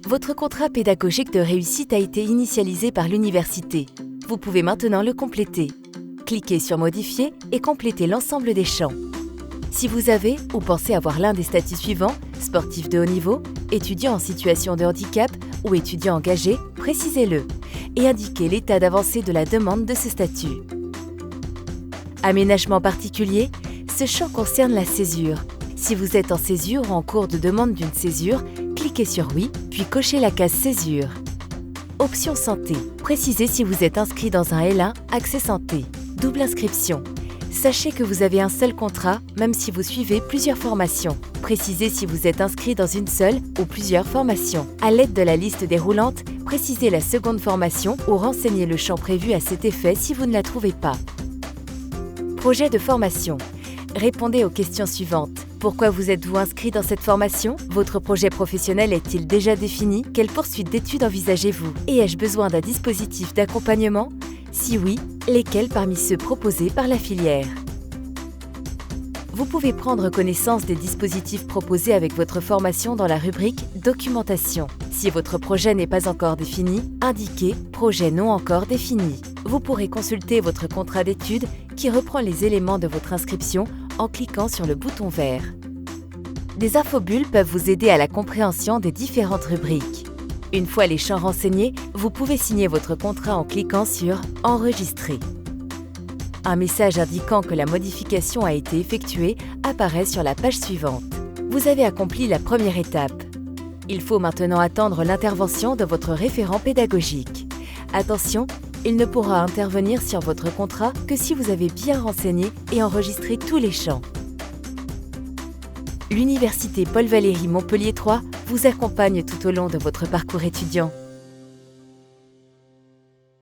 Votre contrat pédagogique de réussite a été initialisé par l'université. Vous pouvez maintenant le compléter. Cliquez sur « Modifier » et complétez l'ensemble des champs. Si vous avez ou pensez avoir l'un des statuts suivants, sportif de haut niveau, étudiant en situation de handicap ou étudiant engagé, précisez-le et indiquez l'état d'avancée de la demande de ce statut. Aménagement particulier, ce champ concerne la césure. Si vous êtes en césure ou en cours de demande d'une césure, cliquez sur « Oui » puis cochez la case « Césure ». Option santé. Précisez si vous êtes inscrit dans un L1 Accès Santé. Double inscription. Sachez que vous avez un seul contrat, même si vous suivez plusieurs formations. Précisez si vous êtes inscrit dans une seule ou plusieurs formations. À l'aide de la liste déroulante, précisez la seconde formation ou renseignez le champ prévu à cet effet si vous ne la trouvez pas. Projet de formation. Répondez aux questions suivantes. Pourquoi vous êtes-vous inscrit dans cette formation? Votre projet professionnel est-il déjà défini? Quelle poursuite d'études envisagez-vous? Et ai-je besoin d'un dispositif d'accompagnement? Si oui, lesquels parmi ceux proposés par la filière? Vous pouvez prendre connaissance des dispositifs proposés avec votre formation dans la rubrique « Documentation ». Si votre projet n'est pas encore défini, indiquez « Projet non encore défini ». Vous pourrez consulter votre contrat d'études qui reprend les éléments de votre inscription en cliquant sur le bouton vert. Des infobulles peuvent vous aider à la compréhension des différentes rubriques. Une fois les champs renseignés, vous pouvez signer votre contrat en cliquant sur « Enregistrer ». Un message indiquant que la modification a été effectuée apparaît sur la page suivante. Vous avez accompli la première étape. Il faut maintenant attendre l'intervention de votre référent pédagogique. Attention, il ne pourra intervenir sur votre contrat que si vous avez bien renseigné et enregistré tous les champs. L'Université Paul Valéry Montpellier 3 vous accompagne tout au long de votre parcours étudiant.